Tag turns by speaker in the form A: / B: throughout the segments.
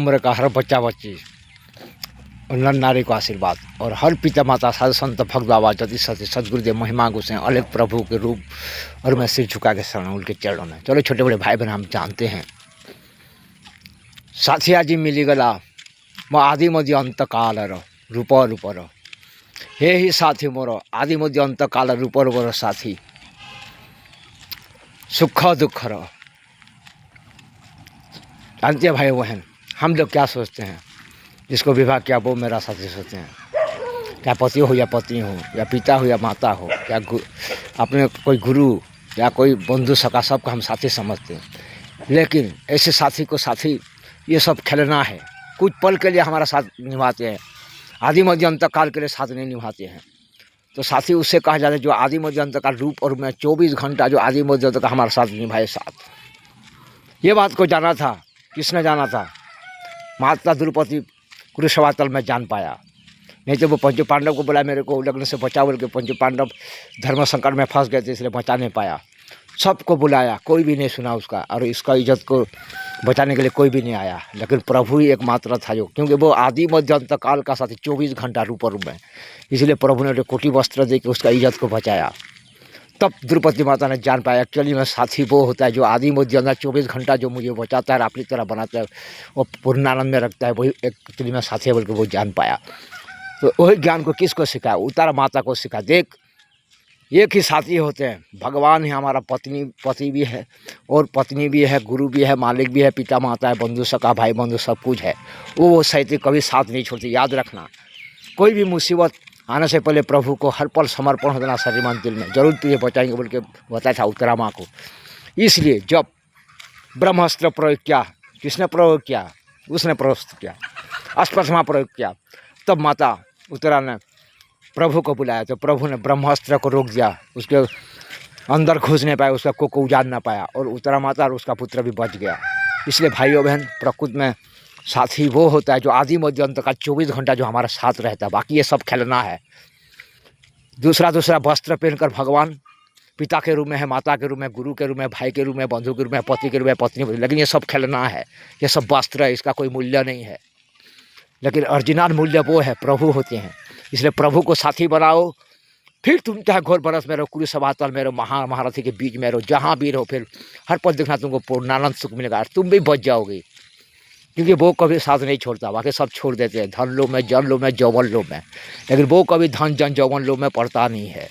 A: उम्र का हर बच्चा बच्ची और नर नारी को आशीर्वाद और हर पिता माता साधु संत भक्त बाबा जति सती सदगुरुदेव महिमा गोसाई अलग प्रभु के रूप और मैं सिर झुका के शरण उनके चरणों में। चलो छोटे बड़े भाई बहन हम जानते हैं साथी आज मिली गला मो आदि मध्य अंत काल रूप रूपर हे ही साथी मोर आदि मध्य अंत काल रूप रूपर साथी सुख दुख जानते हैं भाई बहन। हम लोग क्या सोचते हैं, जिसको विवाह किया वो मेरा साथी सोचते हैं, क्या पति हो या पत्नी हो या पिता हो या माता हो या अपने कोई गुरु या कोई बंधु सखा सबको हम साथी समझते हैं। लेकिन ऐसे साथी को साथी ये सब खेलना है, कुछ पल के लिए हमारा साथ निभाते हैं, आदि मध्य अंत काल के लिए साथ नहीं निभाते हैं। तो साथी उससे कहा जाता है जो आदि मध्य अंत काल रूप और मैं 24 घंटा जो आदि मध्य अंत काल हमारा साथ निभाए साथ। ये बात को जाना था, किसने जाना था? माता द्रौपदी कुरुक्षेत्र में जान पाया, नहीं तो वो पंच पांडव को बोला मेरे को लगने से बचा, बोल के पंच पांडव धर्म संकट में फंस गए थे इसलिए बचा नहीं पाया। सबको बुलाया, कोई भी नहीं सुना उसका, और इसका इज्जत को बचाने के लिए कोई भी नहीं आया। लेकिन प्रभु ही एकमात्र था जो, क्योंकि वो आदि मध्य अंत काल का साथी 24 घंटा रूप में, इसलिए प्रभु ने कोटि वस्त्र दे के उसका इज्जत को बचाया। तब द्रौपदी माता ने जान पाया एक्चुअली में साथी वो होता है जो आदि मध्य अंत 24 घंटा जो मुझे बचाता है, अपनी तरह बनाता है, वो पूर्णानंद में रखता है, वही एक्चुअली में साथी है बोल के वो जान पाया। तो वही ज्ञान को किसको सिखाया? उत्तरा माता को सिखा। देख एक ही साथी होते हैं, भगवान ही हमारा पति भी है और पत्नी भी है, गुरु भी है, मालिक भी है, पिता माता है, बंधु सखा भाई बंधु सब कुछ है। वो साथी कभी साथ नहीं छोड़ते। याद रखना, कोई भी मुसीबत आने से पहले प्रभु को हर पल समर्पण हो देना, शरीर मन दिल में, जरूर तुझे बचाएंगे बोल के बताया था उत्तरा माँ को। इसलिए जब ब्रह्मास्त्र प्रयोग किया, किसने प्रयोग किया? उसने प्रयोग किया, अस्पष्टमा प्रयोग किया। तब माता उत्तरा ने प्रभु को बुलाया, तो प्रभु ने ब्रह्मास्त्र को रोक दिया, उसके अंदर घुस नहीं पाया, उसका को उजाड़ ना पाया, और उत्तरा माता और उसका पुत्र भी बच गया। इसलिए भाइयों बहन, प्रकृति में साथी वो होता है जो आदि मध्य अंत का 24 घंटा जो हमारा साथ रहता है। बाकी ये सब खेलना है। दूसरा वस्त्र पहनकर भगवान पिता के रूप में है, माता के रूप में, गुरु के रूप में, भाई के रूप में, बंधु के रूप में, पति के रूप में, पत्नी, लेकिन ये सब खेलना है, ये सब वस्त्र है, इसका कोई मूल्य नहीं है। लेकिन ओरिजिनल मूल्य वो है, प्रभु होते हैं। इसलिए प्रभु को साथी बनाओ, फिर तुम चाहे घोर बरस में रहो, कुरुक्षेत्र में रहो, महारथी के बीच में रहो, जहाँ भी रहो, फिर हर पल देखना तुमको पूर्णानंद सुख मिलेगा, तुम भी बच जाओगे। क्योंकि वो कभी साथ नहीं छोड़ता, बाकी सब छोड़ देते हैं, धन लो में, जन लो में, जौवन लो में, लेकिन वो कभी धन जन जौवन लो में पड़ता नहीं है।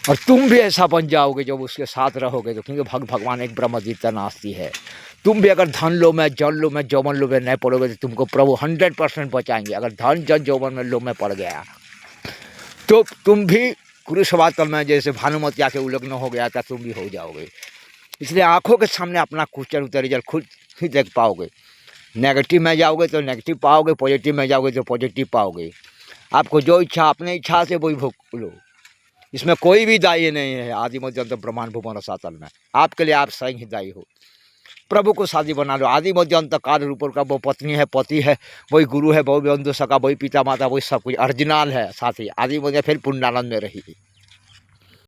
A: और तुम भी ऐसा बन जाओगे जब उसके साथ रहोगे तो, क्योंकि भगवान एक ब्रह्म जितना नास्ती है। तुम भी अगर धन लो में, जन लो में, जौवन लो में नहीं पड़ोगे तो तुमको प्रभु 100% बचाएंगे। अगर धन जन जौवन में लो में पड़ गया तो तुम भी कुरुक्षेत्र में जैसे भानुमति आके उलग्न हो गया था, तुम भी हो जाओगे। इसलिए आंखों के सामने अपना क्वेश्चन उत्तर रिजल्ट खुद ही देख पाओगे। नेगेटिव में जाओगे तो नेगेटिव पाओगे, पॉजिटिव में जाओगे तो पॉजिटिव पाओगे। आपको जो इच्छा, अपनी इच्छा से वही भोग लो, इसमें कोई भी दायी नहीं है। आदि मध्य अंत ब्रह्मांड भुवन रसातल में आपके लिए आप स्वयं ही दायी हो। प्रभु को साथी बना लो। आदि मध्य अंत काल रूप का वो पत्नी है, पति है, वही गुरु है, वही बंधु सखा, वही पिता माता, वही सब कुछ ओरिजिनल है साथी। आदि मध्य फिर पूर्णानंद में रही।